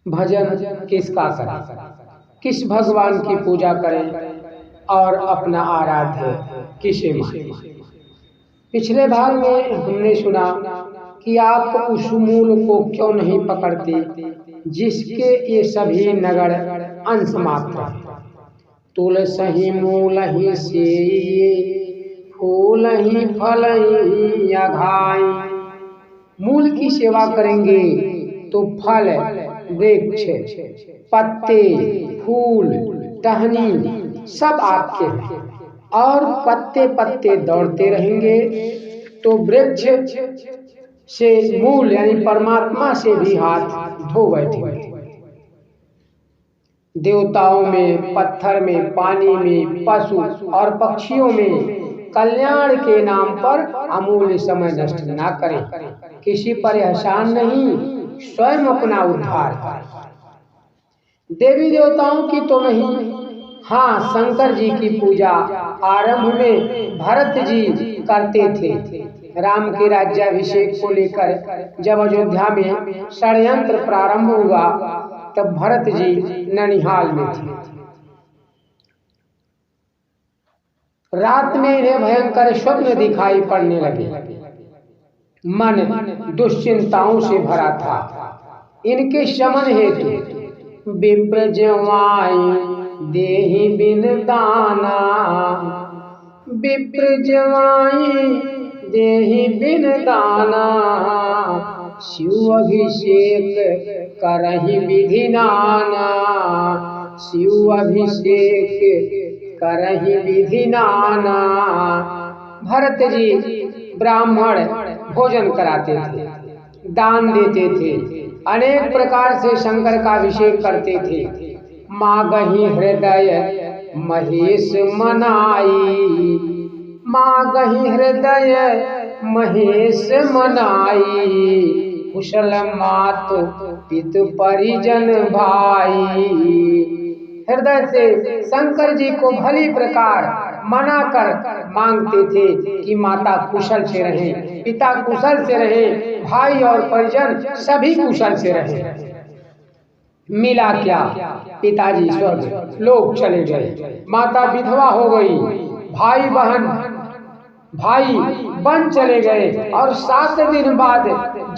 भजन किसका करें, किस भगवान की पूजा करें और अपना आराध्य किसे माने। पिछले भाग में हमने सुना कि आप उस मूल को क्यों नहीं पकड़ते जिसके ये सभी नगर अंश मात्र हैं। तुलसी मूल ही से फूल ही फल ही अघाई। मूल की सेवा करेंगे तो फल, वृक्ष, पत्ते, फूल, टहनी सब आपके हैं और पत्ते पत्ते दौड़ते रहेंगे तो वृक्ष से मूल यानी परमात्मा से भी हाथ धो बैठेंगे। देवताओं में, पत्थर में, पानी में, पशु और पक्षियों में कल्याण के नाम पर अमूल्य समय नष्ट ना करें। किसी पर एहसान नहीं, स्वयं अपना उद्धार करें। देवी देवताओं की तो नहीं, हाँ शंकर जी की पूजा आरंभ में भरत जी करते थे। राम के राज्याभिषेक को लेकर जब अयोध्या में षड्यंत्र प्रारंभ हुआ तब भरत जी ननिहाल में थे। रात में इन्हें भयंकर स्वप्न दिखाई पड़ने लगे। मन दुश्चिंताओं से भरा था। इनके शमन हेतु विप्र जवाई देहि बिन दाना, विप्र जवाई देहि बिन दाना, शिव अभिषेक करहि विधि नाना, शिव अभिषेक करहि विधि नाना। भरत जी ब्राह्मण भोजन कराते थे, दान देते थे, अनेक प्रकार से शंकर का अभिषेक करते थे। मागहि हृदय महेश मनाई, मागहि हृदय महेश मनाई, कुशल मातु पितु परिजन भाई। हृदय से शंकर जी को भली प्रकार मना कर मांगते थे कि माता कुशल से रहे, पिता कुशल से रहे, भाई और परिजन सभी कुशल से रहे। मिला क्या, पिताजी स्वर्ग लोक चले गए, माता विधवा हो गई, भाई बन चले गए और 7 दिन बाद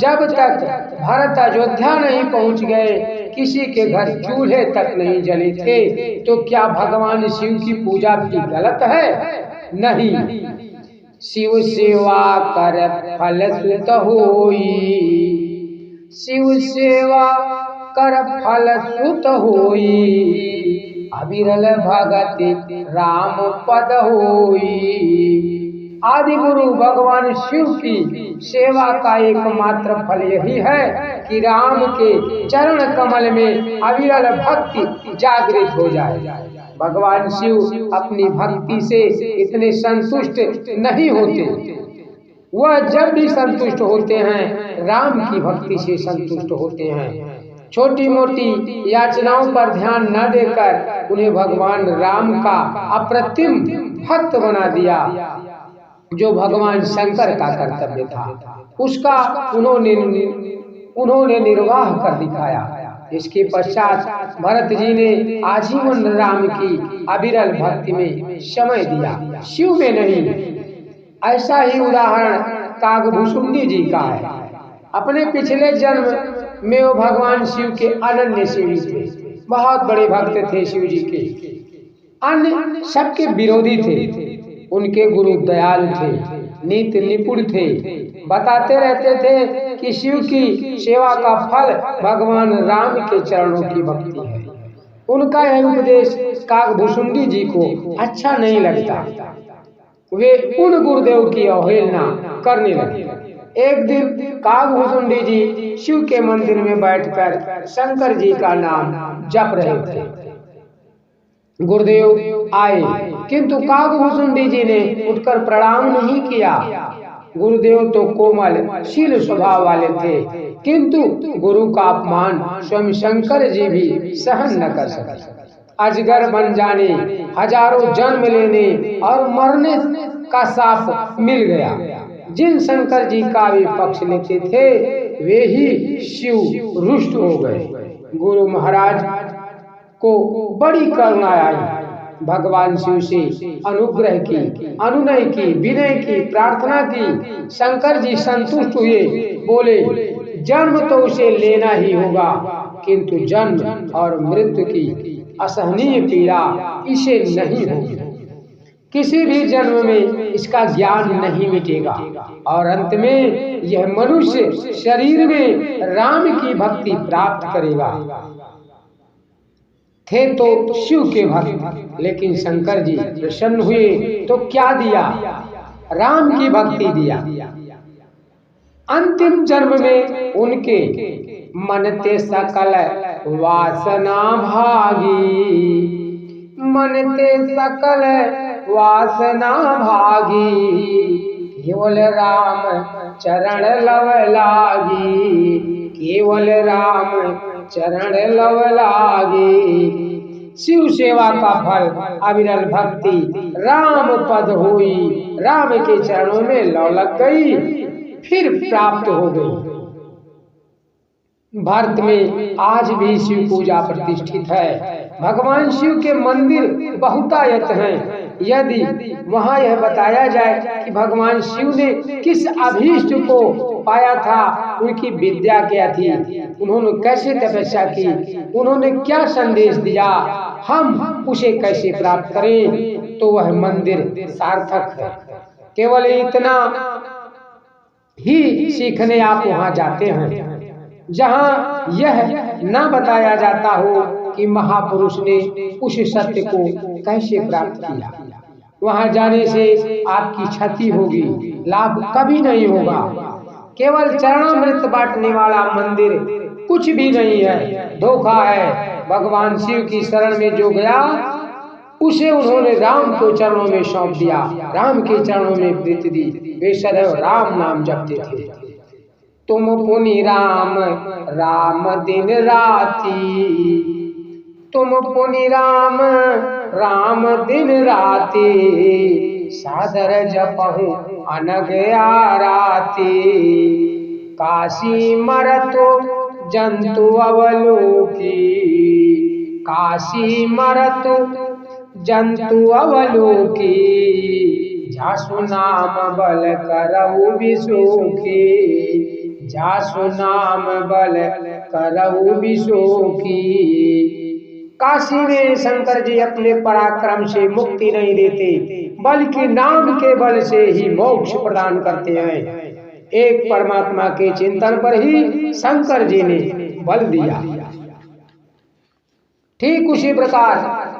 जब तक भरत अयोध्या नहीं पहुंच गए, किसी के घर चूल्हे तक नहीं जले थे। तो क्या भगवान शिव की पूजा भी गलत है? नहीं। शिव सेवा कर फल सुत होई, शिव सेवा कर फल सुत होई, अविरल भगति राम पद होई। आदि गुरु भगवान शिव की सेवा का एकमात्र फल यही है कि राम के चरण कमल में अविरल भक्ति जागृत हो जाए। भगवान शिव अपनी भक्ति से इतने संतुष्ट नहीं होते, वह जब भी संतुष्ट होते हैं राम की भक्ति से संतुष्ट होते हैं। छोटी मोटी याचनाओं पर ध्यान न देकर उन्हें भगवान राम का अप्रतिम भक्त बना दिया। जो भगवान शंकर का कर्तव्य था उसका उन्होंने निर्वाह कर दिखाया। इसके पश्चात भरत जी ने आजीवन राम की अविरल भक्ति में समय दिया, शिव में नहीं। ऐसा ही उदाहरण कागभूषुंडी जी का है। अपने पिछले जन्म में वो भगवान शिव के अनन्य सेवी थे, बहुत बड़े भक्त थे शिव जी के। अन्य सबके विरोधी थे। उनके गुरु दयालु थे, नीति निपुण थे, बताते रहते थे कि शिव की सेवा का फल भगवान राम के चरणों की भक्ति है। उनका यह उपदेश कागभूषुंडी जी को अच्छा नहीं लगता। वे उन गुरुदेव की अवहेलना करने लगे। एक दिन कागभूषुंडी जी शिव के मंदिर में बैठकर शंकर जी का नाम जप रहे थे। गुरुदेव आए किंतु कागभूषुंडी जी ने उठकर प्रणाम नहीं किया। गुरुदेव तो कोमल शील स्वभाव वाले थे, किंतु गुरु का अपमान स्वयं शंकर जी भी सहन न कर सके। अजगर बन जाने, हजारों जन्म लेने और मरने का साफ मिल गया। जिन शंकर जी का भी पक्ष लेते थे वे ही शिव रुष्ट हो गए। गुरु महाराज को बड़ी करुणा आई। भगवान शिव से अनुग्रह की, अनुनय की, विनय की, प्रार्थना की। शंकर जी संतुष्ट हुए, बोले जन्म तो उसे लेना ही होगा, किंतु जन्म और मृत्यु की असहनीय पीड़ा इसे नहीं होगी। किसी भी जन्म में इसका ज्ञान नहीं मिटेगा और अंत में यह मनुष्य शरीर में राम की भक्ति प्राप्त करेगा। थे तो शिव के भक्त, लेकिन शंकर जी प्रसन्न हुए तो क्या दिया? राम की भक्ति दिया। अंतिम जन्म में उनके मन ते सकल वासना भागी, मन ते सकल वासना भागी, केवल राम चरण लव लागी, केवल राम चरण लव लागी। शिव सेवा का फल अविरल भक्ति राम पद हुई, राम के चरणों में लौ लग गई, फिर प्राप्त हो गई। भारत में आज भी शिव पूजा प्रतिष्ठित है। भगवान शिव के मंदिर बहुतायत हैं। यदि वहाँ यह बताया जाए कि भगवान शिव ने किस अभीष्ट को पाया था, उनकी विद्या क्या थी, उन्होंने कैसे तपस्या की, उन्होंने क्या संदेश दिया, हम उसे कैसे प्राप्त करें, तो वह मंदिर सार्थक है। केवल इतना ही सीखने आप वहाँ जाते हैं। जहाँ यह न बताया जाता हो कि महापुरुष ने उस सत्य को कैसे प्राप्त किया, वहाँ जाने से आपकी क्षति होगी, लाभ कभी नहीं होगा। केवल चरणामृत बांटने वाला मंदिर कुछ भी नहीं है, धोखा है। भगवान शिव की शरण में जो गया उसे उन्होंने राम के चरणों में सौंप दिया, राम के चरणों में प्रीति दी। वे सदैव राम नाम जपते थे। तुम पुनि राम राम दिन राती, तुम पुनि राम राम दिन राती, सादर जपहु अनग आराती। काशी मरतो जंतु अवलोकी, काशी मरतो जंतु अवलोकी, जासु नाम बल करऊ विसोखी, जासु नाम बल करऊ विसोखी। काशी में शंकर जी अपने पराक्रम से मुक्ति नहीं देते, बल्कि नाम के बल से ही मोक्ष प्रदान करते हैं। एक परमात्मा के चिंतन पर ही शंकर जी ने बल दिया। ठीक उसी प्रकार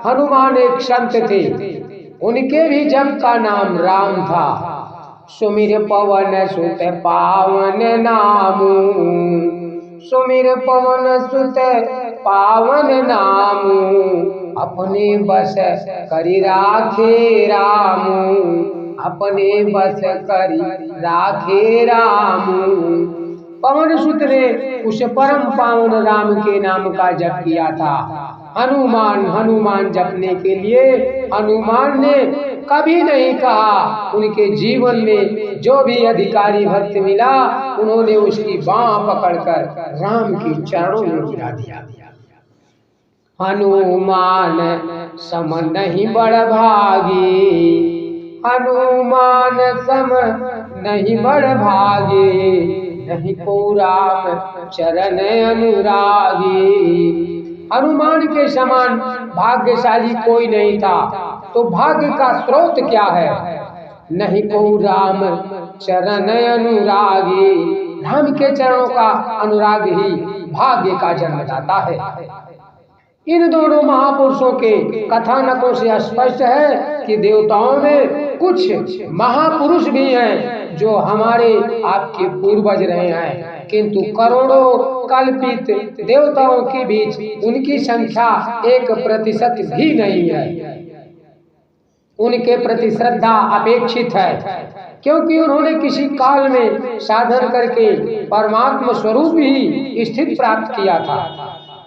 हनुमान एक संत थे, उनके भी जप का नाम राम था। सुमिर पवन सुत पावन नामू, सुमिर पवन सुत पावन नामू, अपने बस करी राखे रामू, अपने बस करी राखे रामू। पवन सुत ने उस परम पावन राम के नाम का जप किया था। हनुमान हनुमान जपने के लिए हनुमान ने कभी नहीं कहा। उनके जीवन में जो भी अधिकारी भक्त मिला, उन्होंने उसकी बाँह पकड़कर राम के चरणों में गिरा दिया। हनुमान सम नहीं बड़ भागी, हनुमान सम नहीं बड़ भागी, नहीं को राम चरण अनुरागी। हनुमान के समान भाग्यशाली कोई नहीं था, तो भाग्य का स्रोत क्या है? नहीं को राम चरण अनुरागी, राम के चरणों का अनुराग ही भाग्य का जन्मदाता है। इन दोनों महापुरुषों के कथानकों से स्पष्ट है कि देवताओं में कुछ महापुरुष भी हैं जो हमारे आपके पूर्वज रहे हैं, किंतु करोड़ों कल्पित देवताओं के बीच उनकी संख्या 1% भी नहीं है। उनके प्रति श्रद्धा अपेक्षित है, क्योंकि उन्होंने किसी काल में साधन करके परमात्मा स्वरूप ही स्थिति प्राप्त किया था।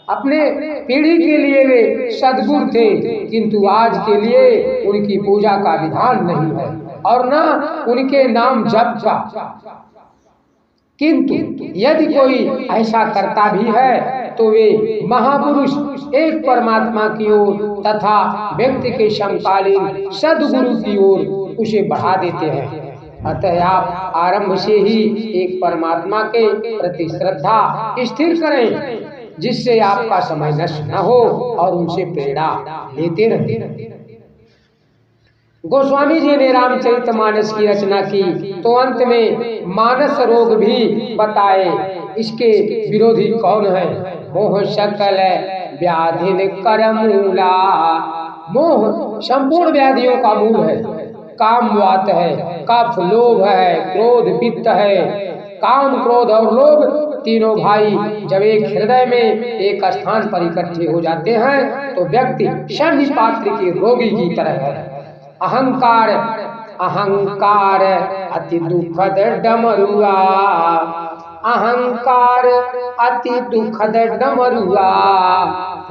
अपने पीढ़ी के लिए वे सद्गुरु थे, किंतु आज के लिए उनकी पूजा का विधान नहीं है और न उनके नाम जप का। किंतु यदि कोई ऐसा करता भी है तो वे महापुरुष एक परमात्मा की ओर तथा व्यक्ति के समकालीन सद्गुरु की ओर उसे बढ़ा देते हैं। अतः आप आरंभ से ही एक परमात्मा के प्रति श्रद्धा स्थिर करें, जिससे आपका समय नष्ट न हो और उनसे प्रेरणा लेते रहें। गोस्वामी जी ने रामचरितमानस की रचना की तो अंत में मानस रोग भी बताए। इसके विरोधी कौन है? मोह सकल व्याधिन कर मूला। मोह संपूर्ण व्याधियों का मूल है। काम वात है, कफ लोभ है, क्रोध पित्त है। काम क्रोध और लोभ तीनों भाई जब एक हृदय में एक स्थान पर इकट्ठे हो जाते हैं तो व्यक्ति शनि पात्र के रोगी की तरह है। अहंकार अहंकार अति दुखद डमरुआ। अहंकार अति दुखद डमरुआ।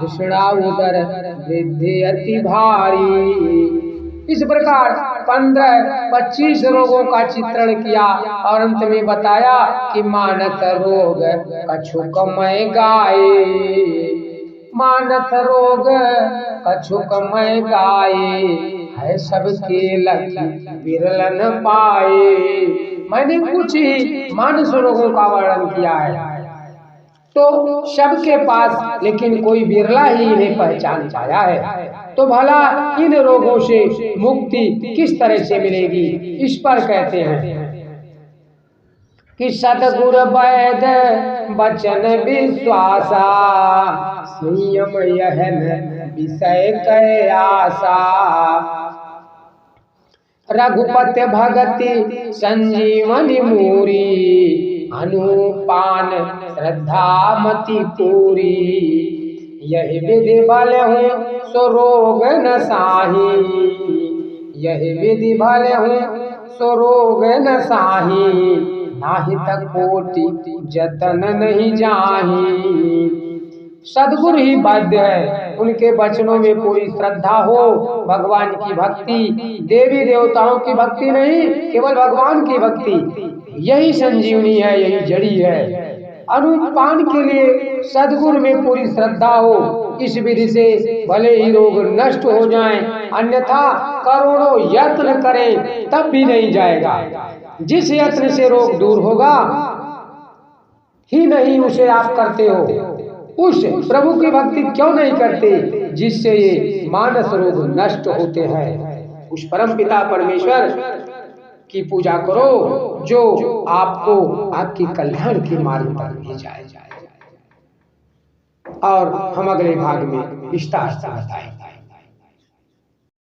तृष्णा उदर वृद्धि अति भारी। इस प्रकार 15-25 रोगों का चित्रण किया और अंत में बताया कि मानस रोग कछुकमय गाये। मानस रोग कछुकमय गाये, है सबके लखी विरल न पाए। मैंने कुछ ही मानस रोगों का वर्णन किया है तो सबके पास, लेकिन कोई बिरला ही इन्हें पहचान पाया है। तो भला इन रोगों से मुक्ति किस तरह से मिलेगी? इस पर कहते हैं कि सतगुर वैद वचन विश्वासा, संयम यहन विषय कै आशा। रघुपति भगति संजीवनी मूरी, अनुपान श्रद्धा मति पूरी। यही विधि बल हूँ सो रोग न साही। यही विधि बल हूँ सो रोग न साही। नाहि तक कोटि जतन नहीं जाही। सद्गुरु ही बाध्य है। उनके वचनों में पूरी श्रद्धा हो, भगवान की भक्ति, देवी देवताओं की भक्ति नहीं, केवल भगवान की भक्ति, यही संजीवनी है, यही जड़ी है। अनुपान के लिए सद्गुरु में पूरी श्रद्धा हो। इस विधि से भले ही रोग नष्ट हो जाएं, अन्यथा करोड़ों यत्न करें तब भी नहीं जाएगा। जिस यत्न से रोग दूर होगा ही नहीं उसे आप करते हो, उस प्रभु की भक्ति क्यों नहीं करते जिससे ये मानस रोग नष्ट होते हैं। उस परम पिता परमेश्वर की पूजा करो जो आपको आपकी कल्याण के मार्ग पर ले जाए। और हम अगले भाग में विस्तार से बताएंगे।